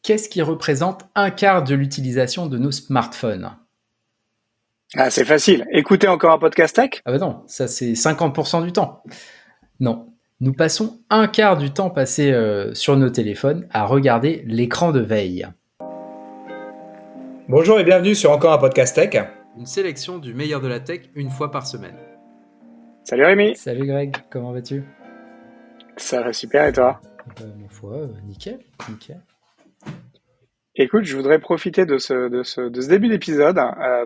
Qu'est-ce qui représente un quart de l'utilisation de nos smartphones? Ah, c'est facile. Écoutez encore un podcast tech? Ah bah non, ça c'est 50% du temps. Non. Nous passons un quart du temps passé sur nos téléphones à regarder l'écran de veille. Bonjour et bienvenue sur encore un podcast tech. Une sélection du meilleur de la tech une fois par semaine. Salut Rémi. Salut Greg, comment vas-tu? Ça va super et toi? Ma foi, nickel. Écoute, je voudrais profiter de ce début d'épisode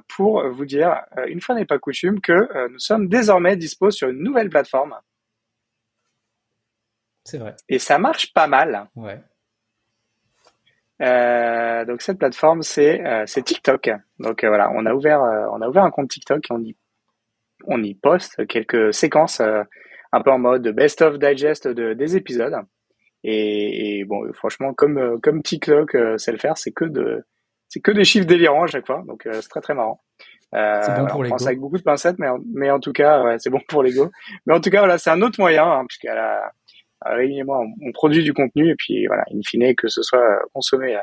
pour vous dire, une fois n'est pas coutume, que nous sommes désormais dispo sur une nouvelle plateforme. C'est vrai. Et ça marche pas mal. Ouais. Donc cette plateforme, c'est TikTok. Donc voilà, on a ouvert un compte TikTok et on y poste quelques séquences un peu en mode best of digest des épisodes. Et bon, franchement, comme TikTok sait le faire, c'est que des chiffres délirants à chaque fois. Donc c'est très très marrant. C'est bon Voilà, pour on prend l'ego. ça avec beaucoup de pincettes, mais en tout cas, ouais, c'est bon pour l'ego. Mais en tout cas, voilà, c'est un autre moyen, hein, puisqu'à Rémi et moi, on produit du contenu, et puis voilà, in fine, que ce soit consommé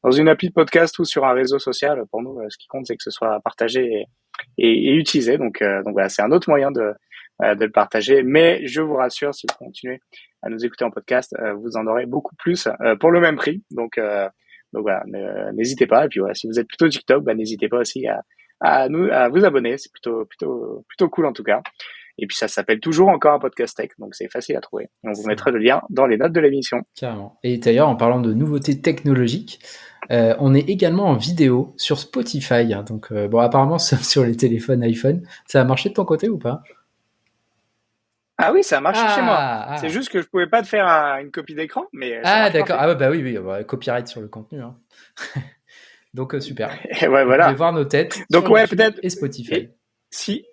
dans une appli de podcast ou sur un réseau social, pour nous, ce qui compte, c'est que ce soit partagé et utilisé. Donc voilà, c'est un autre moyen de le partager. Mais je vous rassure, si vous continuez à nous écouter en podcast, vous en aurez beaucoup plus pour le même prix. Donc voilà, n'hésitez pas. Et puis voilà, si vous êtes plutôt TikTok, n'hésitez pas aussi à vous abonner. C'est plutôt cool en tout cas. Et puis ça s'appelle toujours encore un podcast tech, donc c'est facile à trouver. On vous mettra le lien dans les notes de l'émission. Carrément. Et d'ailleurs, en parlant de nouveautés technologiques, on est également en vidéo sur Spotify. Donc bon, apparemment sur les téléphones iPhone, ça a marché de ton côté ou pas? Ah oui, ça a marché chez moi. Ah. C'est juste que je pouvais pas te faire une copie d'écran, mais ça Ah marche d'accord. parfait. Ah ouais, bah oui, copyright sur le contenu. Hein. Donc super. Et ouais, Vous pouvez voilà. voir nos têtes Donc sur ouais, YouTube peut-être. et Spotify. Et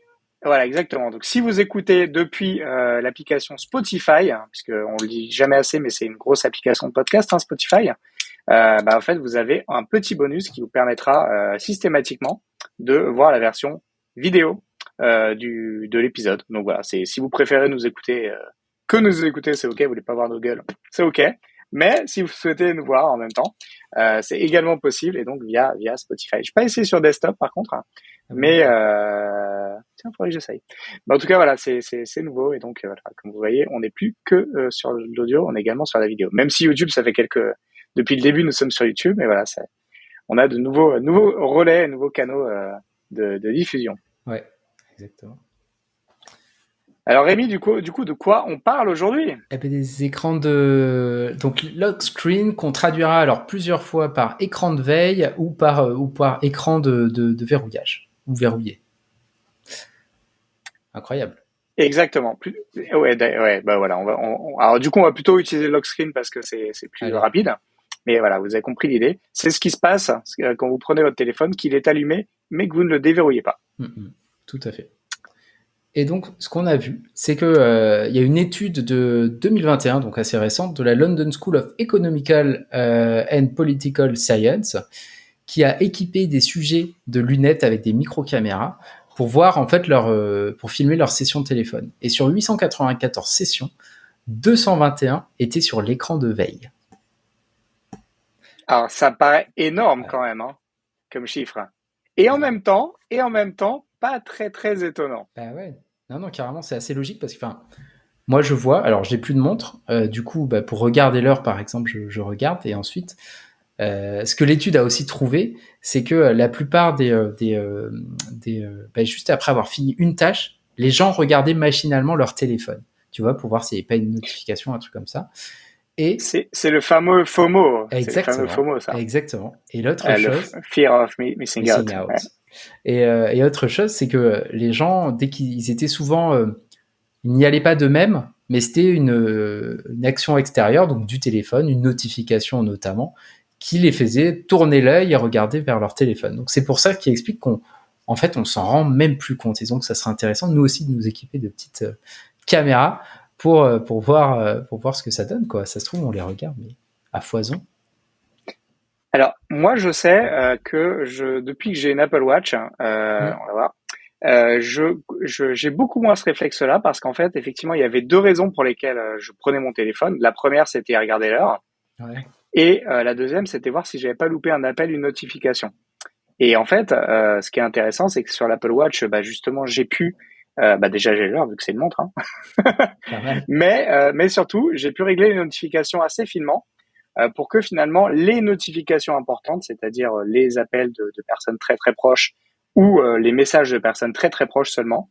voilà, exactement. Donc si vous écoutez depuis l'application Spotify, hein, puisque on le dit jamais assez, mais c'est une grosse application de podcast, hein, Spotify. En fait, vous avez un petit bonus qui vous permettra systématiquement de voir la version vidéo de l'épisode. Donc voilà, c'est si vous préférez nous écouter c'est ok. Vous voulez pas voir nos gueules, c'est ok. Mais si vous souhaitez nous voir en même temps, c'est également possible et donc via Spotify. Je n'ai pas essayé sur desktop par contre, hein, mais tiens, faudrait que j'essaye. Mais en tout cas, voilà, c'est nouveau et donc voilà, comme vous voyez, on n'est plus que sur l'audio, on est également sur la vidéo. Même si YouTube, ça fait depuis le début, nous sommes sur YouTube, mais voilà, on a de nouveaux relais, nouveaux canaux de diffusion. Ouais, exactement. Alors Rémi, du coup, de quoi on parle aujourd'hui? Eh bien, des écrans donc lock screen qu'on traduira alors plusieurs fois par écran de veille ou par écran de verrouillage ou verrouillé. Incroyable. Exactement. Ouais, bah voilà. Alors du coup, on va plutôt utiliser le lock screen parce que c'est plus rapide. Mais voilà, vous avez compris l'idée. C'est ce qui se passe quand vous prenez votre téléphone, qu'il est allumé, mais que vous ne le déverrouillez pas. Tout à fait. Et donc, ce qu'on a vu, c'est que y a une étude de 2021, donc assez récente, de la London School of Economical and Political Science, qui a équipé des sujets de lunettes avec des micro-caméras pour voir en fait pour filmer leur session de téléphone. Et sur 894 sessions, 221 étaient sur l'écran de veille. Alors ça paraît énorme quand même, hein, comme chiffre. Et en même temps, pas très très étonnant. Bah ouais. Non, carrément, c'est assez logique parce que, moi je vois, alors j'ai plus de montre, du coup, pour regarder l'heure par exemple, je regarde et ensuite, ce que l'étude a aussi trouvé, c'est que la plupart juste après avoir fini une tâche, les gens regardaient machinalement leur téléphone, tu vois, pour voir s'il n'y avait pas une notification, un truc comme ça. Et c'est le fameux FOMO. Exactement. C'est le fameux FOMO, ça. Exactement. Et l'autre chose, le fear of missing out. Ouais. Et autre chose, c'est que les gens, dès qu'ils étaient souvent, ils n'y allaient pas d'eux-mêmes, mais c'était une action extérieure, donc du téléphone, une notification notamment, qui les faisait tourner l'œil et regarder vers leur téléphone. Donc c'est pour ça qu'il explique qu'en fait, on s'en rend même plus compte. Et donc ça serait intéressant, nous aussi, de nous équiper de petites caméras pour voir ce que ça donne, quoi. Ça se trouve, on les regarde, mais à foison. Alors, moi, je sais que depuis que j'ai une Apple Watch, on va voir, j'ai beaucoup moins ce réflexe-là parce qu'en fait, effectivement, il y avait deux raisons pour lesquelles je prenais mon téléphone. La première, c'était regarder l'heure. Ouais. Et la deuxième, c'était voir si j'avais pas loupé un appel, une notification. Et en fait, ce qui est intéressant, c'est que sur l'Apple Watch, justement, j'ai pu, déjà j'ai l'heure vu que c'est une montre, hein, Pas mal. mais surtout, j'ai pu régler les notifications assez finement pour que finalement les notifications importantes, c'est-à-dire les appels de personnes très très proches ou les messages de personnes très très proches seulement,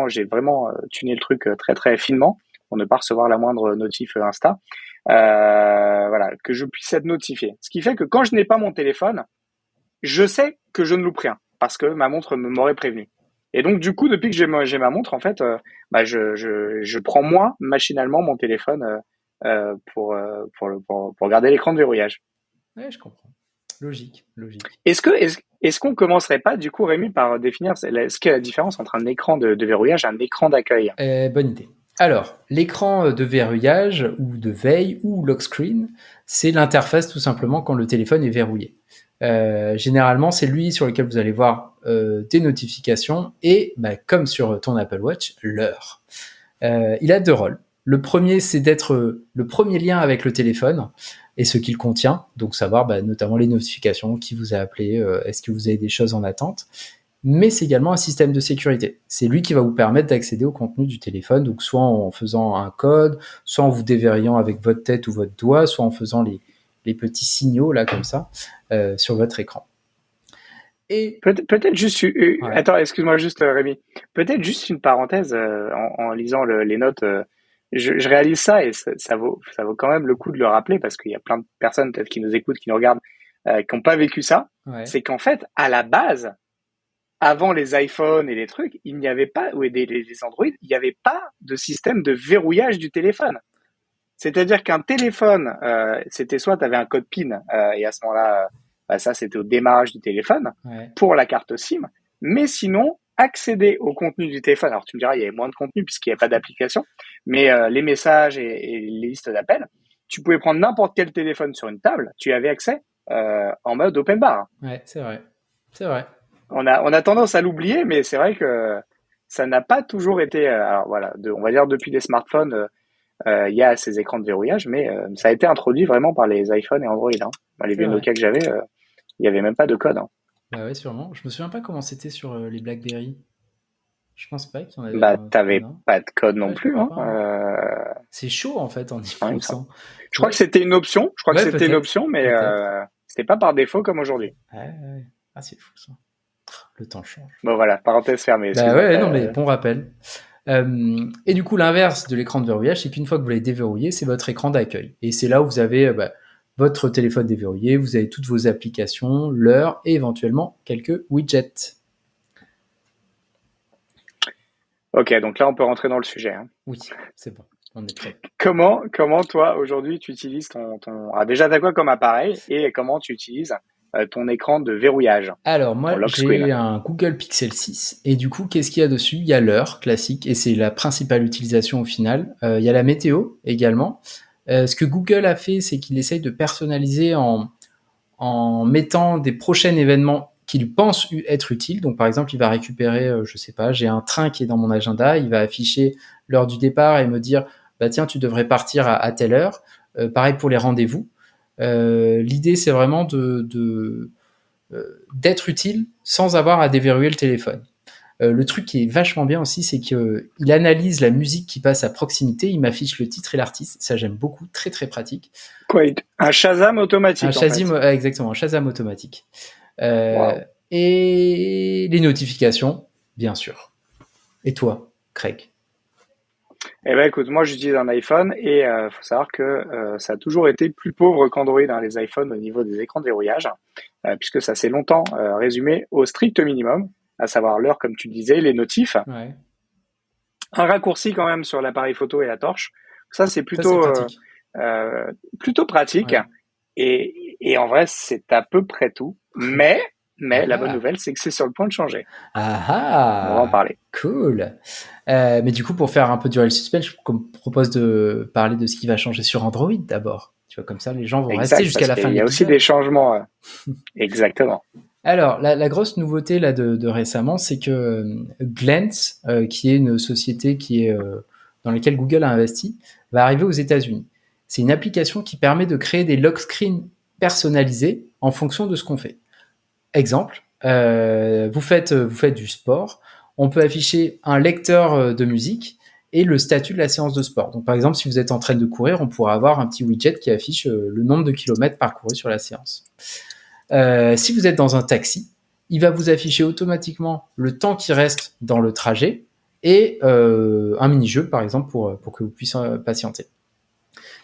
j'ai vraiment tuné le truc très très finement pour ne pas recevoir la moindre notif Insta. Voilà, que je puisse être notifié. Ce qui fait que quand je n'ai pas mon téléphone, je sais que je ne loupe rien parce que ma montre m'aurait prévenu. Et donc, du coup, depuis que j'ai ma montre, en fait, je prends moins machinalement mon téléphone pour garder l'écran de verrouillage. Ouais, je comprends. Logique. Est-ce qu'on commencerait pas, du coup, Rémi, par définir ce qu'est la différence entre un écran de verrouillage et un écran d'accueil? Bonne idée. Alors, l'écran de verrouillage ou de veille ou lock screen, c'est l'interface tout simplement quand le téléphone est verrouillé. Généralement, c'est lui sur lequel vous allez voir des notifications et, comme sur ton Apple Watch, l'heure. Il a deux rôles. Le premier, c'est d'être le premier lien avec le téléphone et ce qu'il contient, donc savoir notamment les notifications, qui vous a appelé, est-ce que vous avez des choses en attente. Mais c'est également un système de sécurité. C'est lui qui va vous permettre d'accéder au contenu du téléphone, donc soit en faisant un code, soit en vous déverrouillant avec votre tête ou votre doigt, soit en faisant les petits signaux là comme ça sur votre écran. Et peut-être juste, Ouais. attends, excuse-moi juste Rémi, peut-être juste une parenthèse en lisant les notes. Je réalise ça et ça vaut quand même le coup de le rappeler parce qu'il y a plein de personnes peut-être qui nous écoutent, qui nous regardent, qui n'ont pas vécu ça. Ouais. C'est qu'en fait, à la base, avant les iPhones et les trucs, il n'y avait pas, ou les Android, il n'y avait pas de système de verrouillage du téléphone. C'est-à-dire qu'un téléphone, c'était soit tu avais un code PIN, et à ce moment-là, ça c'était au démarrage du téléphone, Ouais. pour la carte SIM, mais sinon, accéder au contenu du téléphone, alors tu me diras, il y avait moins de contenu puisqu'il n'y avait pas d'application, mais les messages et les listes d'appels, tu pouvais prendre n'importe quel téléphone sur une table, tu y avais accès en mode open bar. Ouais, c'est vrai. C'est vrai. On a tendance à l'oublier, mais c'est vrai que ça n'a pas toujours été, alors voilà, on va dire depuis les smartphones, il y a ces écrans de verrouillage, mais ça a été introduit vraiment par les iPhones et Android. Hein. Les vieux Nokia que j'avais, il n'y avait même pas de code. Hein. Bah ouais, sûrement. Je me souviens pas comment c'était sur les BlackBerry. Je pense pas qu'il y en avait un code, T'avais hein. pas de code non Ouais, je plus. crois Hein. pas, hein. C'est chaud en fait en y Ouais, pensant. je crois que c'était une option. Je crois que Ouais, c'était une peut-être. option, mais Peut-être. c'était pas par défaut comme aujourd'hui. Ouais. Ah, c'est fou ça. Le temps change. Bon voilà, parenthèse fermée. Bah Excuse-moi. ouais, non mais bon rappel. Et du coup, l'inverse de l'écran de verrouillage, c'est qu'une fois que vous l'avez déverrouillé, c'est votre écran d'accueil. Et c'est là où vous avez votre téléphone déverrouillé, vous avez toutes vos applications, l'heure et éventuellement quelques widgets. Ok, donc là on peut rentrer dans le sujet. Hein. Oui, c'est bon, on est prêt. Comment toi aujourd'hui tu utilises ton... Ah, déjà t'as quoi comme appareil et comment tu utilises ton écran de verrouillage? Alors moi, Ton lock j'ai screen. un Google Pixel 6 et du coup, qu'est-ce qu'il y a dessus? Il y a l'heure classique et c'est la principale utilisation au final. Il y a la météo également. Ce que Google a fait, c'est qu'il essaye de personnaliser en mettant des prochains événements qu'il pense être utiles. Donc par exemple, il va récupérer, je sais pas, j'ai un train qui est dans mon agenda, il va afficher l'heure du départ et me dire, bah tiens, tu devrais partir à telle heure. Pareil pour les rendez-vous. L'idée, c'est vraiment d'être utile sans avoir à déverrouiller le téléphone. Le truc qui est vachement bien aussi, c'est qu'il analyse la musique qui passe à proximité, il m'affiche le titre et l'artiste, ça j'aime beaucoup, très très pratique. Quoi, un Shazam automatique Exactement, un Shazam automatique. Wow. Et les notifications, bien sûr. Et toi, Craig? Eh ben écoute, moi j'utilise un iPhone et faut savoir que ça a toujours été plus pauvre qu'Android, hein, les iPhones au niveau des écrans de verrouillage, puisque ça s'est longtemps résumé au strict minimum, à savoir l'heure comme tu disais, les notifs, Ouais. un raccourci quand même sur l'appareil photo et la torche. Ça c'est Ça, c'est pratique. plutôt pratique Ouais. et en vrai c'est à peu près tout. Mais la bonne Ah. nouvelle c'est que c'est sur le point de changer. Ah On va en parler. Cool. Mais du coup, pour faire un peu durer le suspense, je propose de parler de ce qui va changer sur Android d'abord. Tu vois, comme ça, les gens vont rester Exact, jusqu'à parce la fin qu'il de y a aussi l'épisode. des changements. Exactement. Alors, la grosse nouveauté là de récemment, c'est que Glance, qui est une société qui est dans laquelle Google a investi, va arriver aux États-Unis. C'est une application qui permet de créer des lock screens personnalisés en fonction de ce qu'on fait. Exemple, vous faites du sport, on peut afficher un lecteur de musique et le statut de la séance de sport. Donc par exemple, si vous êtes en train de courir, on pourra avoir un petit widget qui affiche le nombre de kilomètres parcourus sur la séance. Si vous êtes dans un taxi, il va vous afficher automatiquement le temps qui reste dans le trajet et un mini-jeu, par exemple, pour que vous puissiez patienter.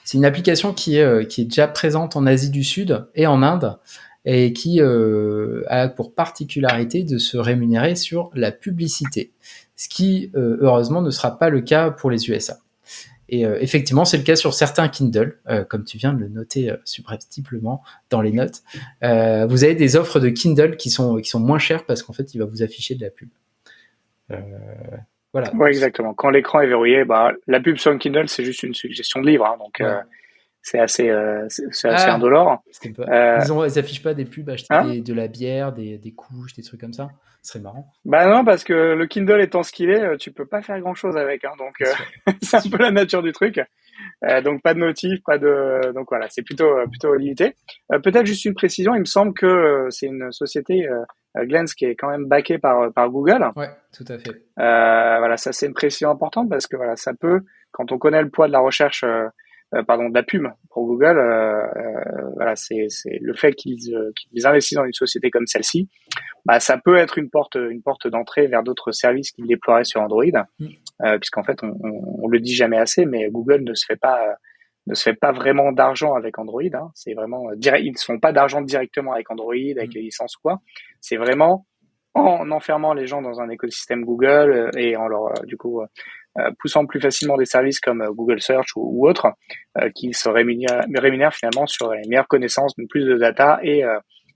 C'est une application qui est déjà présente en Asie du Sud et en Inde et qui a pour particularité de se rémunérer sur la publicité, ce qui, heureusement, ne sera pas le cas pour les USA. Et effectivement, c'est le cas sur certains Kindle, comme tu viens de le noter subrepticement dans les notes. Vous avez des offres de Kindle qui sont moins chères parce qu'en fait, il va vous afficher de la pub. Voilà. Oui, exactement. Quand l'écran est verrouillé, la pub sur un Kindle, c'est juste une suggestion de livre, hein, donc c'est assez indolore. Ils affichent pas des pubs, acheter de la bière, des couches, des trucs comme ça. Ce serait marrant. Non, parce que le Kindle étant ce qu'il est, tu peux pas faire grand chose avec, hein, donc c'est un peu la nature du truc. Donc pas de notif, donc voilà, c'est plutôt limité. Peut-être juste une précision, il me semble que c'est une société Glance qui est quand même backée par Google. Ouais, tout à fait. Voilà, ça c'est une précision importante parce que voilà, ça peut, quand on connaît le poids de la recherche, de la pub pour Google, voilà, c'est le fait qu'ils investissent dans une société comme celle-ci, ça peut être une porte d'entrée vers d'autres services qu'ils déploieraient sur Android, puisqu'en fait on le dit jamais assez, mais Google ne se fait pas vraiment d'argent avec Android, hein. C'est vraiment ils ne se font pas d'argent directement avec Android, avec les licences ou quoi. C'est vraiment en enfermant les gens dans un écosystème Google et en leur poussant plus facilement des services comme Google Search ou autres qui se rémunèrent finalement sur les meilleures connaissances, plus de data et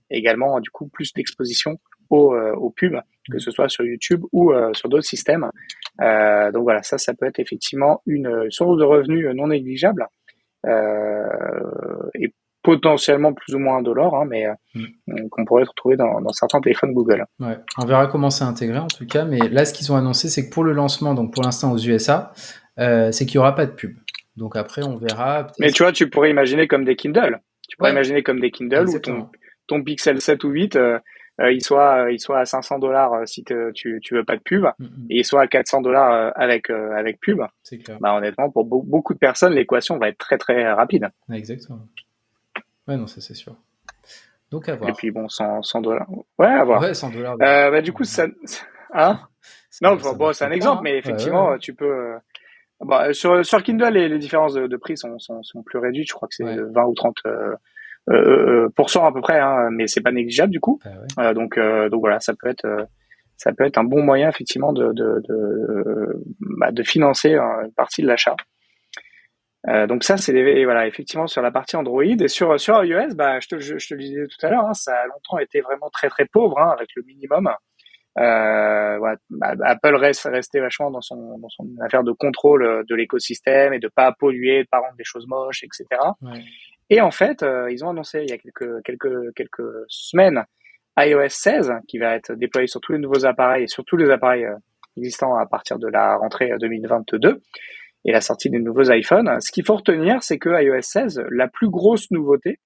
également du coup plus d'exposition aux pubs, que ce soit sur YouTube ou sur d'autres systèmes. Donc voilà, ça peut être effectivement une source de revenus non négligeable et potentiellement plus ou moins indolore, hein, mais qu'on pourrait retrouver dans certains téléphones Google. Ouais, on verra comment c'est intégré en tout cas, mais là ce qu'ils ont annoncé, c'est que pour le lancement, donc pour l'instant aux USA, c'est qu'il n'y aura pas de pub. Donc après on verra. Mais tu vois, tu pourrais imaginer comme des Kindle. Tu pourrais imaginer comme des Kindle où ton Pixel 7 ou 8, il soit à $500 si tu veux pas de pub, et il soit à $400 avec pub. C'est clair. Honnêtement, pour beaucoup de personnes, l'équation va être très très rapide. Exactement. Ouais, non, ça c'est sûr. Donc à voir. Et puis bon, $100. Ouais, à voir. Ouais, $100. Du coup, ça, hein? Non, c'est un exemple, mais effectivement, tu peux. Sur Kindle, les différences de prix sont plus réduites. Je crois que c'est 20 ou 30 % à peu près, hein, mais c'est pas négligeable du coup. Donc voilà, ça peut être un bon moyen effectivement de financer une partie de l'achat. Donc ça, c'est voilà, effectivement sur la partie Android et sur iOS, je te le disais tout à l'heure, hein, ça a longtemps été vraiment très très pauvre, hein, avec le minimum. Apple restait vachement dans son affaire de contrôle de l'écosystème et de pas polluer, de pas rendre des choses moches, etc. Ouais. Et en fait, ils ont annoncé il y a quelques semaines iOS 16 qui va être déployé sur tous les nouveaux appareils et sur tous les appareils existants à partir de la rentrée 2022 et la sortie des nouveaux iPhones. Ce qu'il faut retenir, c'est que iOS 16, la plus grosse nouveauté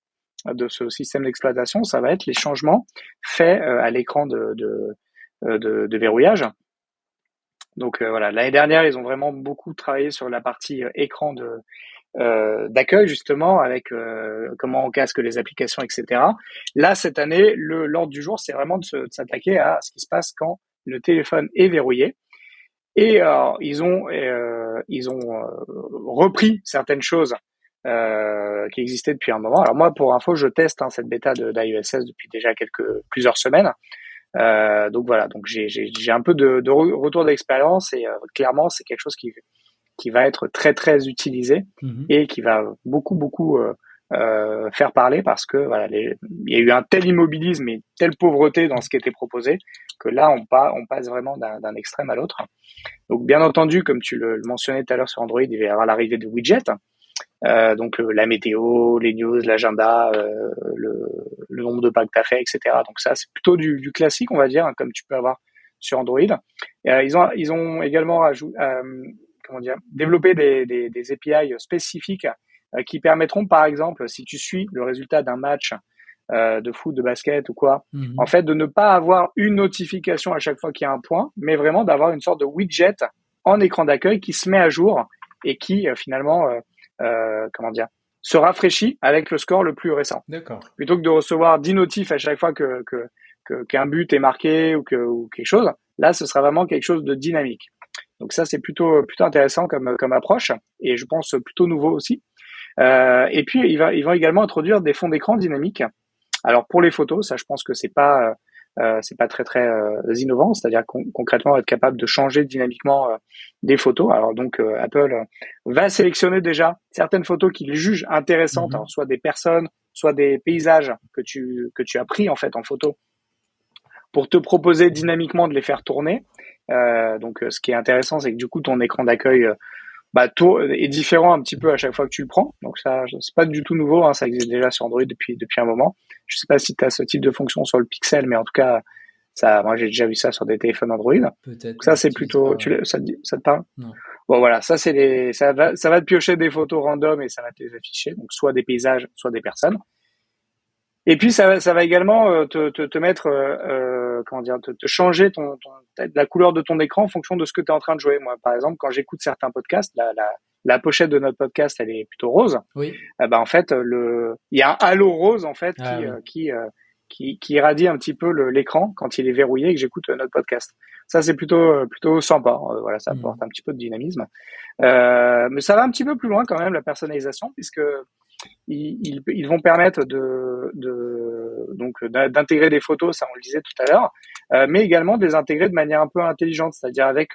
de ce système d'exploitation, ça va être les changements faits à l'écran de verrouillage. Donc voilà, l'année dernière, ils ont vraiment beaucoup travaillé sur la partie écran d'accueil justement, avec comment on casque les applications, etc. Là, cette année, l'ordre du jour, c'est vraiment de s'attaquer à ce qui se passe quand le téléphone est verrouillé. Et ils ont repris certaines choses qui existaient depuis un moment. Alors moi, pour info, je teste cette bêta d'iOS 16 depuis déjà plusieurs semaines. Donc voilà, donc j'ai un peu de retour d'expérience et clairement c'est quelque chose qui va être très très utilisé et qui va beaucoup faire parler parce que voilà, il y a eu un tel immobilisme et une telle pauvreté dans ce qui était proposé que là on passe vraiment d'un extrême à l'autre. Donc bien entendu, comme tu le mentionnais tout à l'heure sur Android, il va y avoir l'arrivée de widgets. Donc la météo, les news, l'agenda, le nombre de pas que tu as fait, etc. Donc ça, c'est plutôt du classique, on va dire, hein, comme tu peux avoir sur Android. Ils ont également développé des API spécifiques qui permettront, par exemple, si tu suis le résultat d'un match de foot, de basket ou quoi, en fait, de ne pas avoir une notification à chaque fois qu'il y a un point, mais vraiment d'avoir une sorte de widget en écran d'accueil qui se met à jour et qui finalement, se rafraîchit avec le score le plus récent. D'accord. Plutôt que de recevoir 10 notifs à chaque fois qu'un but est marqué ou quelque chose, là, ce sera vraiment quelque chose de dynamique. Donc ça, c'est plutôt intéressant comme approche et je pense plutôt nouveau aussi. Et puis, ils vont également introduire des fonds d'écran dynamiques. Alors pour les photos, ça, je pense que c'est pas très très innovant, c'est-à-dire concrètement être capable de changer dynamiquement des photos. Alors donc Apple va sélectionner déjà certaines photos qu'il juge intéressantes, alors, soit des personnes, soit des paysages que tu as pris en fait en photo, pour te proposer dynamiquement de les faire tourner. Donc ce qui est intéressant, c'est que du coup ton écran d'accueil tout est différent un petit peu à chaque fois que tu le prends. Donc ça, c'est pas du tout nouveau, hein, ça existe déjà sur Android depuis un moment. Je sais pas si tu as ce type de fonction sur le Pixel, mais en tout cas, moi j'ai déjà vu ça sur des téléphones Android. Peut-être. Donc ça c'est plutôt, ça te parle? Non. Bon voilà, ça ça va te piocher des photos random et ça va te les afficher, donc soit des paysages, soit des personnes. Et puis ça va également te mettre te changer la couleur de ton écran en fonction de ce que tu es en train de jouer. Moi par exemple, quand j'écoute certains podcasts, la pochette de notre podcast, elle est plutôt rose. Oui. En fait il y a un halo rose en fait qui irradie un petit peu l'écran quand il est verrouillé et que j'écoute notre podcast. Ça c'est plutôt sympa. Voilà, ça apporte un petit peu de dynamisme. Mais ça va un petit peu plus loin quand même, la personnalisation, puisque ils vont permettre d'intégrer des photos, ça on le disait tout à l'heure, mais également de les intégrer de manière un peu intelligente, c'est-à-dire avec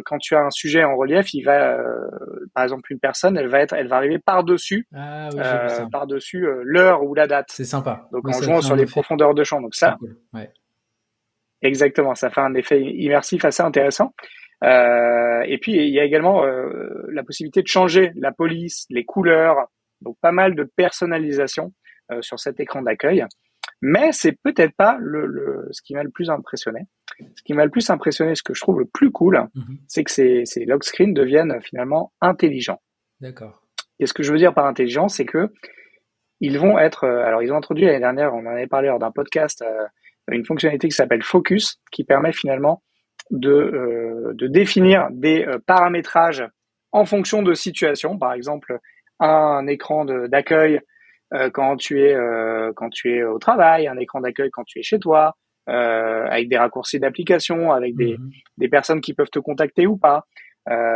quand tu as un sujet en relief, il va par exemple une personne, elle va arriver par-dessus l'heure ou la date. C'est sympa. Donc en jouant sur les profondeurs de champ. Donc ça, cool. Ouais. Exactement, ça fait un effet immersif assez intéressant. Et puis il y a également la possibilité de changer la police, les couleurs, donc pas mal de personnalisation sur cet écran d'accueil. Mais c'est peut-être pas ce qui m'a le plus impressionné. Ce qui m'a le plus impressionné, ce que je trouve le plus cool, c'est que ces lock screens deviennent finalement intelligents. D'accord. Et ce que je veux dire par intelligent, c'est que ils vont être, alors ils ont introduit l'année dernière, on en avait parlé lors d'un podcast, une fonctionnalité qui s'appelle Focus, qui permet finalement de définir des paramétrages en fonction de situation. Par exemple, un écran d'accueil quand tu es au travail, un écran d'accueil quand tu es chez toi, avec des raccourcis d'application, avec des personnes qui peuvent te contacter ou pas.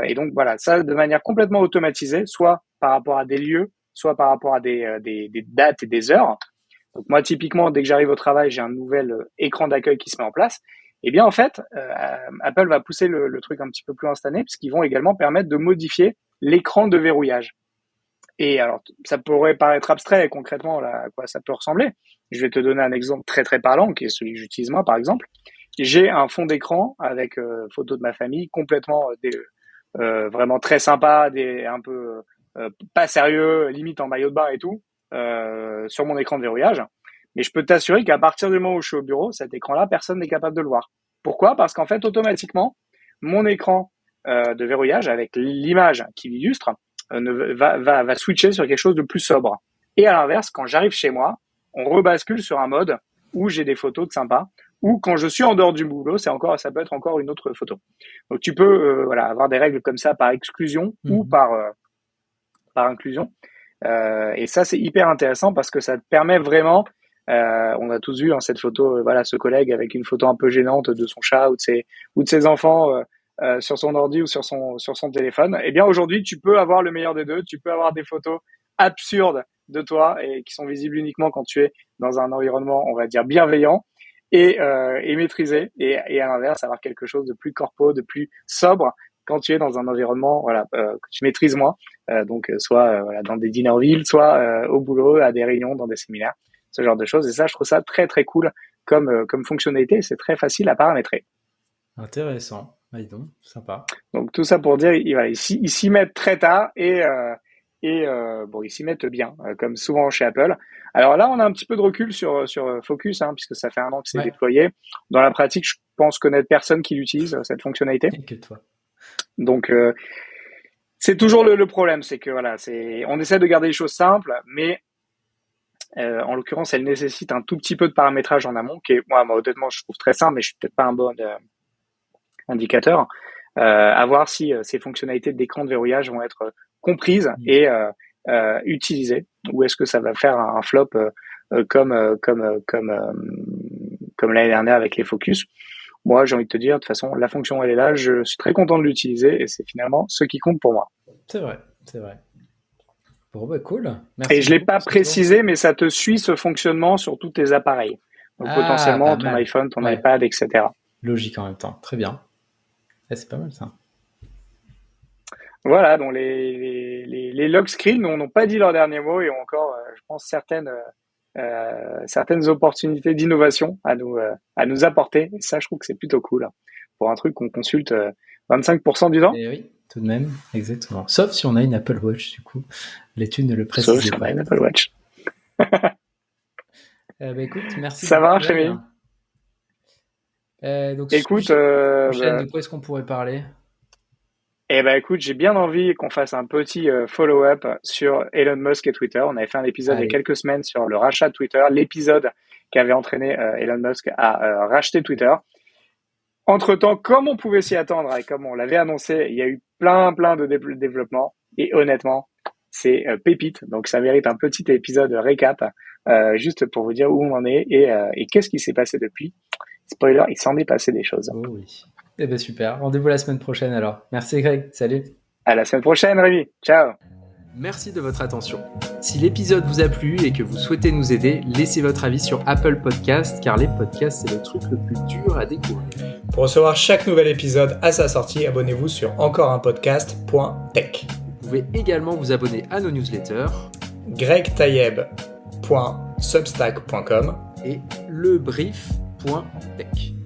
Et donc voilà, ça de manière complètement automatisée, soit par rapport à des lieux, soit par rapport à des dates et des heures. Donc moi typiquement, dès que j'arrive au travail, j'ai un nouvel écran d'accueil qui se met en place. Et bien en fait, Apple va pousser le truc un petit peu plus instantané, puisqu'ils vont également permettre de modifier l'écran de verrouillage. Et alors, ça pourrait paraître abstrait, concrètement, là, à quoi ça peut ressembler. Je vais te donner un exemple très très parlant, qui est celui que j'utilise moi, par exemple. J'ai un fond d'écran avec photos de ma famille, complètement vraiment très sympa, un peu pas sérieux, limite en maillot de bain et tout, sur mon écran de verrouillage. Mais je peux t'assurer qu'à partir du moment où je suis au bureau, cet écran-là, personne n'est capable de le voir. Pourquoi ? Parce qu'en fait, automatiquement, mon écran de verrouillage, avec l'image qui l'illustre, va switcher sur quelque chose de plus sobre. Et à l'inverse, quand j'arrive chez moi, on rebascule sur un mode où j'ai des photos de sympa, ou quand je suis en dehors du boulot, ça peut être encore une autre photo. Donc tu peux avoir des règles comme ça par exclusion ou par inclusion. Et ça, c'est hyper intéressant parce que ça te permet vraiment, on a tous vu cette photo, ce collègue avec une photo un peu gênante de son chat ou de ses enfants sur son ordi ou sur son téléphone. Eh bien aujourd'hui, tu peux avoir le meilleur des deux. Tu peux avoir des photos absurdes de toi et qui sont visibles uniquement quand tu es dans un environnement, on va dire, bienveillant et maîtrisé. Et à l'inverse, avoir quelque chose de plus corpo, de plus sobre quand tu es dans un environnement que tu maîtrises moins. Donc soit dans des dinnervilles, soit au boulot, à des réunions, dans des séminaires, ce genre de choses. Et ça, je trouve ça très très cool comme fonctionnalité. C'est très facile à paramétrer. Intéressant. Dis donc, sympa. Donc tout ça pour dire, ils s'y mettent très tard et ils s'y mettent bien, comme souvent chez Apple. Alors là, on a un petit peu de recul sur Focus, puisque ça fait 1 an que c'est déployé. Dans la pratique, je pense connaître personne qui l'utilise, cette fonctionnalité. Que toi. Donc C'est toujours le problème, c'est que voilà, on essaie de garder les choses simples, mais en l'occurrence, elles nécessitent un tout petit peu de paramétrage en amont, qui est, moi honnêtement, je trouve très simple, mais je suis peut-être pas un bon indicateur. À voir si ces fonctionnalités d'écran de verrouillage vont être comprises et utilisées, ou est-ce que ça va faire un flop comme l'année dernière avec les focus. Moi, j'ai envie de te dire, de toute façon, la fonction, elle est là, je suis très content de l'utiliser et c'est finalement ce qui compte pour moi. C'est vrai. Bon, bah cool. Merci. Et je l'ai pas précisé, mais ça te suit ce fonctionnement sur tous tes appareils. Donc potentiellement ton iPhone, ton iPad, etc. Logique en même temps. Très bien. C'est pas mal ça. Voilà, donc les lock screens n'ont pas dit leur dernier mot et ont encore, je pense, certaines opportunités d'innovation à nous apporter. Et ça, je trouve que c'est plutôt cool pour un truc qu'on consulte 25% du temps. Et oui, tout de même, exactement. Sauf si on a une Apple Watch, du coup. L'étude ne le précise pas. Sauf si on a une Apple Watch. Écoute, merci. Ça marche, Rémi. Donc, écoute, de quoi est-ce qu'on pourrait parler? Écoute, j'ai bien envie qu'on fasse un petit follow-up sur Elon Musk et Twitter. On avait fait un épisode il y a quelques semaines sur le rachat de Twitter, l'épisode qui avait entraîné Elon Musk à racheter Twitter. Entre-temps, comme on pouvait s'y attendre et comme on l'avait annoncé, il y a eu plein de développements. Et honnêtement, c'est pépite. Donc, ça mérite un petit épisode récap, juste pour vous dire où on en est et qu'est-ce qui s'est passé depuis. Spoiler, il s'en est passé des choses. Oh oui. Eh bien, super. Rendez-vous la semaine prochaine alors. Merci Greg. Salut. À la semaine prochaine, Rémi. Ciao. Merci de votre attention. Si l'épisode vous a plu et que vous souhaitez nous aider, laissez votre avis sur Apple Podcast, car les podcasts, c'est le truc le plus dur à découvrir. Pour recevoir chaque nouvel épisode à sa sortie, abonnez-vous sur encoreunpodcast.tech. Vous pouvez également vous abonner à nos newsletters gregtayeb.substack.com et lebrief.tech.